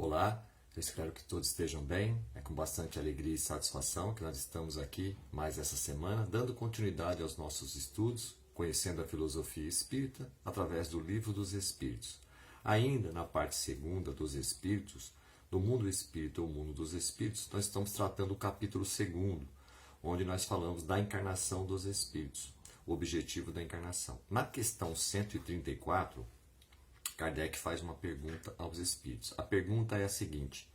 Olá, eu espero que todos estejam bem. É com bastante alegria e satisfação que nós estamos aqui mais essa semana, dando continuidade aos nossos estudos, conhecendo a filosofia espírita através do Livro dos Espíritos. Ainda na parte segunda dos Espíritos, do mundo espírita ou mundo dos Espíritos, nós estamos tratando o capítulo 2º, onde nós falamos da encarnação dos Espíritos, o objetivo da encarnação. Na questão 134, Kardec faz uma pergunta aos espíritos. A pergunta é a seguinte: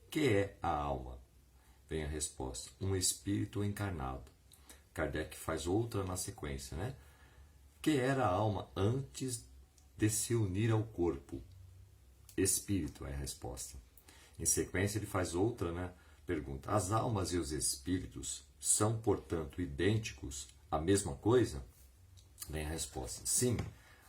que é a alma? Vem a resposta: um espírito encarnado. Kardec faz outra na sequência, né? Que era a alma antes de se unir ao corpo? Espírito é a resposta. Em sequência ele faz outra, né, pergunta: as almas e os espíritos são, portanto, idênticos, a mesma coisa? Vem a resposta: sim.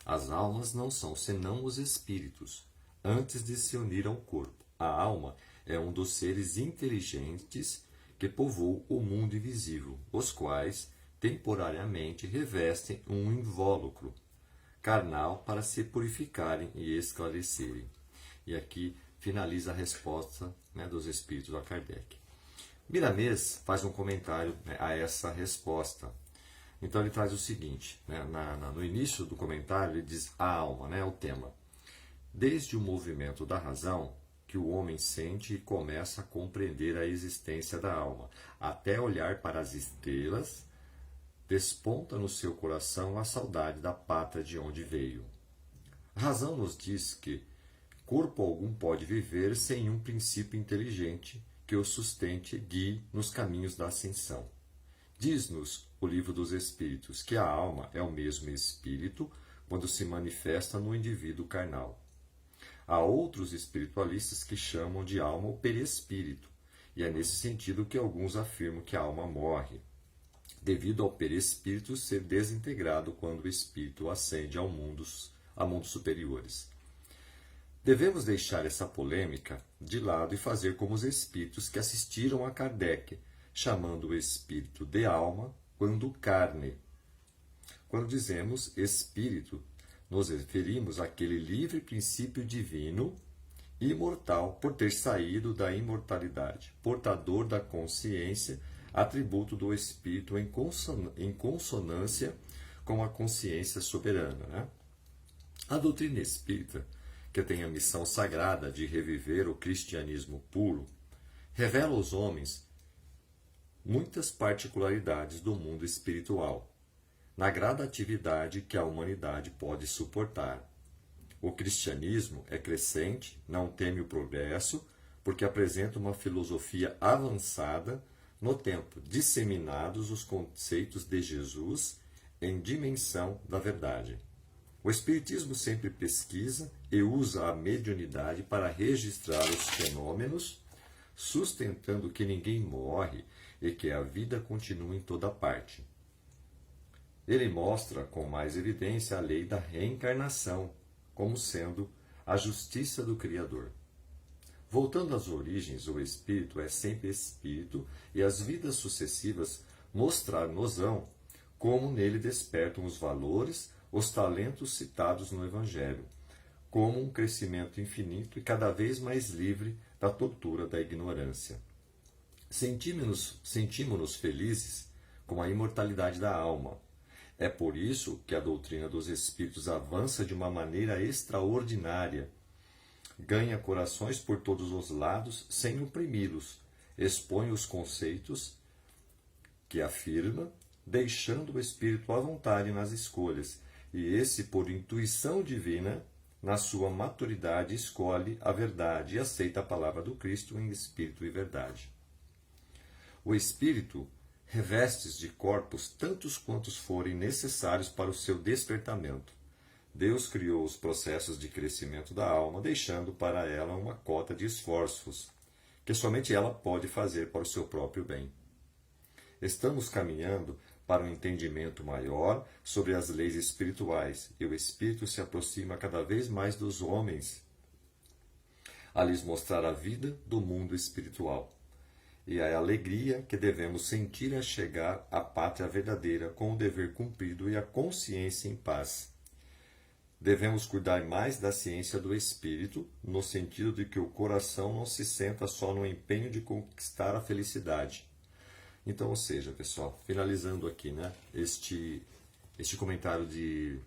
As almas não são senão os espíritos, antes de se unir ao corpo. A alma é um dos seres inteligentes que povoam o mundo invisível, os quais temporariamente revestem um invólucro carnal para se purificarem e esclarecerem. E aqui finaliza a resposta, né, dos espíritos a Kardec. Miramês faz um comentário, né, a essa resposta. Então ele traz o seguinte, né, no início do comentário ele diz a alma, né, o tema. Desde o movimento da razão que o homem sente e começa a compreender a existência da alma, até olhar para as estrelas, desponta no seu coração a saudade da pátria de onde veio. A razão nos diz que corpo algum pode viver sem um princípio inteligente que o sustente e guie nos caminhos da ascensão. Diz-nos o Livro dos Espíritos que a alma é o mesmo espírito quando se manifesta no indivíduo carnal. Há outros espiritualistas que chamam de alma o perispírito, e é nesse sentido que alguns afirmam que a alma morre, devido ao perispírito ser desintegrado quando o espírito ascende a mundos superiores. Devemos deixar essa polêmica de lado e fazer como os espíritos que assistiram a Kardec, chamando o espírito de alma quando carne. Quando dizemos espírito, nos referimos àquele livre princípio divino, imortal, por ter saído da imortalidade, portador da consciência, atributo do espírito em consonância com a consciência soberana, né? A doutrina espírita, que tem a missão sagrada de reviver o cristianismo puro, revela aos homens muitas particularidades do mundo espiritual, na gradatividade que a humanidade pode suportar. O cristianismo é crescente, não teme o progresso, porque apresenta uma filosofia avançada no tempo, disseminados os conceitos de Jesus em dimensão da verdade. O Espiritismo sempre pesquisa e usa a mediunidade para registrar os fenômenos, sustentando que ninguém morre e que a vida continua em toda parte. Ele mostra com mais evidência a lei da reencarnação, como sendo a justiça do Criador. Voltando às origens, o espírito é sempre espírito e as vidas sucessivas mostrar-nos-ão como nele despertam os valores, os talentos citados no Evangelho, como um crescimento infinito e cada vez mais livre da tortura da ignorância. Sentimos-nos felizes com a imortalidade da alma. É por isso que a doutrina dos Espíritos avança de uma maneira extraordinária. Ganha corações por todos os lados sem oprimi-los. Expõe os conceitos que afirma, deixando o Espírito à vontade nas escolhas. E esse, por intuição divina, na sua maturidade, escolhe a verdade e aceita a palavra do Cristo em espírito e verdade. O espírito reveste de corpos tantos quantos forem necessários para o seu despertamento. Deus criou os processos de crescimento da alma, deixando para ela uma cota de esforços, que somente ela pode fazer para o seu próprio bem. Estamos caminhando para um entendimento maior sobre as leis espirituais, e o espírito se aproxima cada vez mais dos homens, a lhes mostrar a vida do mundo espiritual. E a alegria que devemos sentir a chegar à pátria verdadeira com o dever cumprido e a consciência em paz. devemos cuidar mais da ciência do espírito, no sentido de que o coração não se senta só no empenho de conquistar a felicidade. Então, ou seja, pessoal, finalizando aqui, né, este comentário de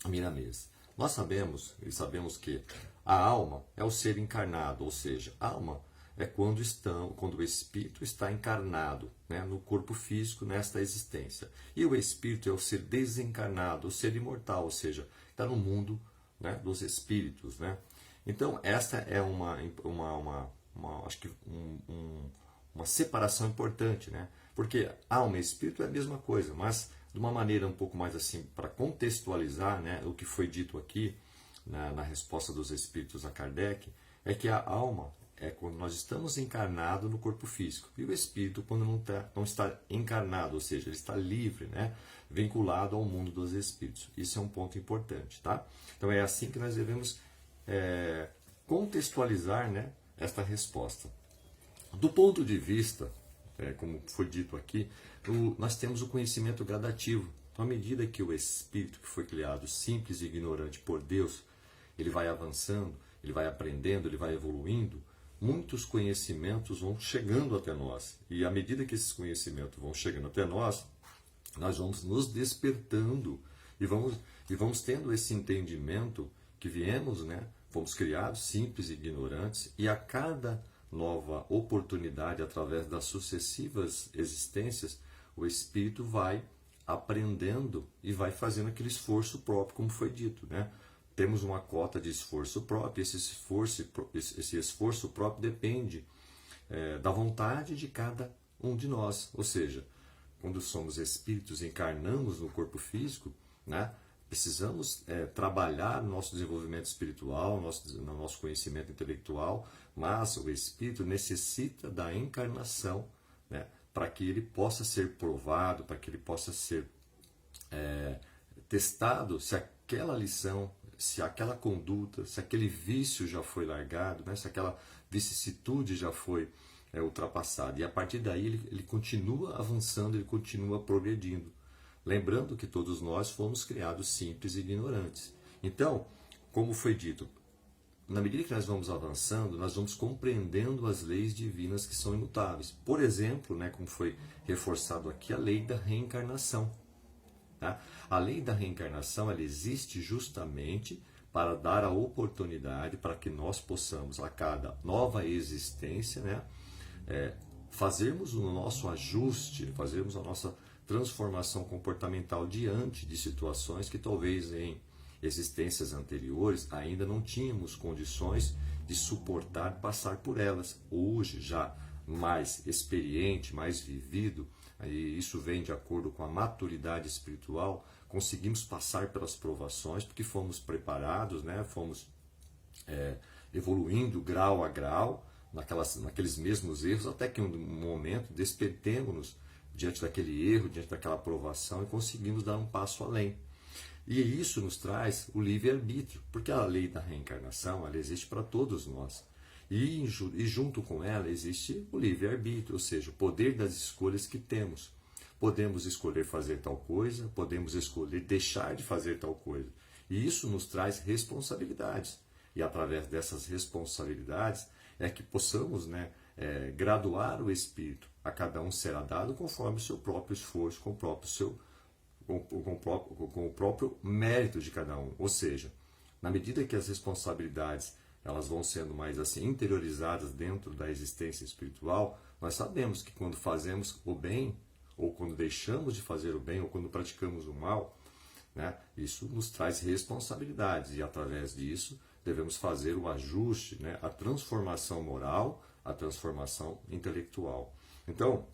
Miramês. Nós sabemos que a alma é o ser encarnado, ou seja, a alma é quando o espírito está encarnado, né, no corpo físico, nesta existência. E o espírito é o ser desencarnado, o ser imortal, ou seja, está no mundo, né, dos espíritos. Né? Então, esta é acho que uma separação importante, né? Porque alma e espírito é a mesma coisa, mas de uma maneira um pouco mais assim, para contextualizar, né, o que foi dito aqui na resposta dos espíritos a Kardec, é que a alma é quando nós estamos encarnados no corpo físico, e o espírito quando não está encarnado, ou seja, ele está livre, né, vinculado ao mundo dos espíritos. Isso é um ponto importante, tá? Então é assim que nós devemos contextualizar, né, esta resposta. Do ponto de vista, como foi dito aqui, nós temos o conhecimento gradativo. Então, à medida que o espírito que foi criado simples e ignorante por Deus, ele vai avançando, ele vai aprendendo, ele vai evoluindo, muitos conhecimentos vão chegando até nós. E à medida que esses conhecimentos vão chegando até nós, nós vamos nos despertando e vamos tendo esse entendimento que viemos, né? Fomos criados simples e ignorantes, e a cada nova oportunidade, através das sucessivas existências, o espírito vai aprendendo e vai fazendo aquele esforço próprio, como foi dito, né? Temos uma cota de esforço próprio, esse esforço próprio depende da vontade de cada um de nós. Ou seja, quando somos espíritos e encarnamos no corpo físico, né, precisamos trabalhar no nosso desenvolvimento espiritual, no nosso conhecimento intelectual, mas o espírito necessita da encarnação, né, para que ele possa ser provado, para que ele possa ser testado se aquela lição, se aquela conduta, se aquele vício já foi largado, né, se aquela vicissitude já foi ultrapassada. E a partir daí ele continua avançando, ele continua progredindo. Lembrando que todos nós fomos criados simples e ignorantes. Então, como foi dito, na medida que nós vamos avançando, nós vamos compreendendo as leis divinas que são imutáveis. Por exemplo, né, como foi reforçado aqui, a lei da reencarnação. Tá? A lei da reencarnação, ela existe justamente para dar a oportunidade para que nós possamos, a cada nova existência, né, fazermos o nosso ajuste, fazermos a nossa transformação comportamental diante de situações que talvez em existências anteriores ainda não tínhamos condições de suportar, passar por elas. Hoje, já mais experiente, mais vivido, e isso vem de acordo com a maturidade espiritual, conseguimos passar pelas provações porque fomos preparados, né? Fomos evoluindo grau a grau naqueles mesmos erros, até que um momento despertemos-nos diante daquele erro, diante daquela provação, e conseguimos dar um passo além. E isso nos traz o livre-arbítrio, porque a lei da reencarnação, ela existe para todos nós. E junto com ela existe o livre-arbítrio, ou seja, o poder das escolhas que temos. Podemos escolher fazer tal coisa, podemos escolher deixar de fazer tal coisa. E isso nos traz responsabilidades. E através dessas responsabilidades é que possamos, né, graduar o espírito. A cada um será dado conforme o seu próprio esforço, com o próprio mérito de cada um. Ou seja, na medida que as responsabilidades elas vão sendo mais assim interiorizadas dentro da existência espiritual, nós sabemos que quando fazemos o bem, ou quando deixamos de fazer o bem, ou quando praticamos o mal, né, isso nos traz responsabilidades, e através disso devemos fazer o ajuste, né, a transformação moral, a transformação intelectual. Então,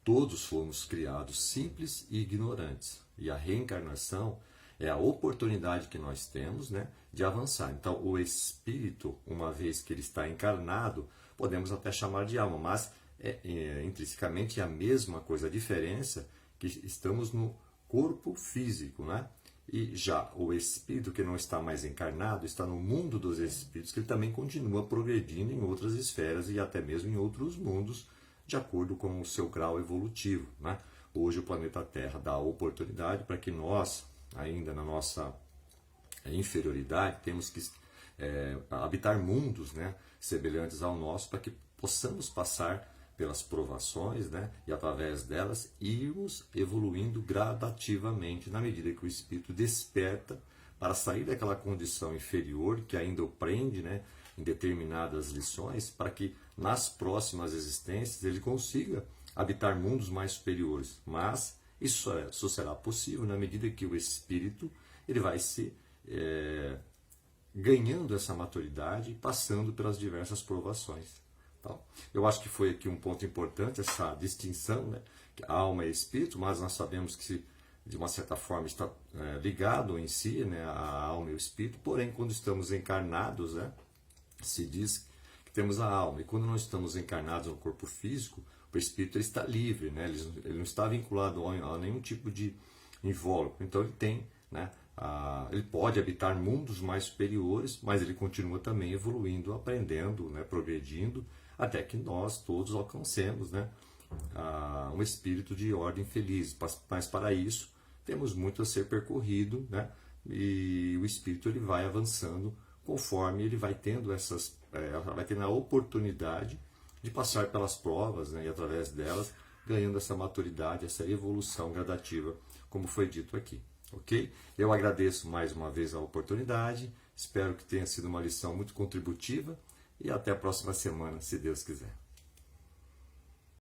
todos fomos criados simples e ignorantes, e a reencarnação é a oportunidade que nós temos, né, de avançar. Então, o espírito, uma vez que ele está encarnado, podemos até chamar de alma, mas intrinsecamente é a mesma coisa. A diferença é que estamos no corpo físico, né? E já o espírito que não está mais encarnado está no mundo dos espíritos, que ele também continua progredindo em outras esferas e até mesmo em outros mundos, de acordo com o seu grau evolutivo, né? Hoje o planeta Terra dá a oportunidade para que nós, ainda na nossa inferioridade, temos que habitar mundos, né, semelhantes ao nosso, para que possamos passar pelas provações, né, e através delas irmos evoluindo gradativamente na medida que o espírito desperta para sair daquela condição inferior que ainda o prende, né, em determinadas lições, para que nas próximas existências ele consiga habitar mundos mais superiores. Mas isso só será possível na medida que o espírito ele vai se ganhando essa maturidade e passando pelas diversas provações. Então, eu acho que foi aqui um ponto importante, essa distinção, né? Que a alma é espírito, mas nós sabemos que de uma certa forma está ligado em si, né? A alma e o espírito, porém quando estamos encarnados, né? Se diz que temos a alma, e quando nós estamos encarnados no corpo físico, o espírito ele está livre, né? Ele não está vinculado a nenhum tipo de invólucro, então ele tem, né? Ele pode habitar mundos mais superiores, mas ele continua também evoluindo, aprendendo, né? Progredindo, até que nós todos alcancemos, né? Um espírito de ordem feliz. Mas para isso temos muito a ser percorrido, né? E o espírito ele vai avançando conforme ele vai tendo vai tendo a oportunidade de passar pelas provas, né? E através delas ganhando essa maturidade, essa evolução gradativa, como foi dito aqui. Ok? Eu agradeço mais uma vez a oportunidade, espero que tenha sido uma lição muito contributiva e até a próxima semana, se Deus quiser.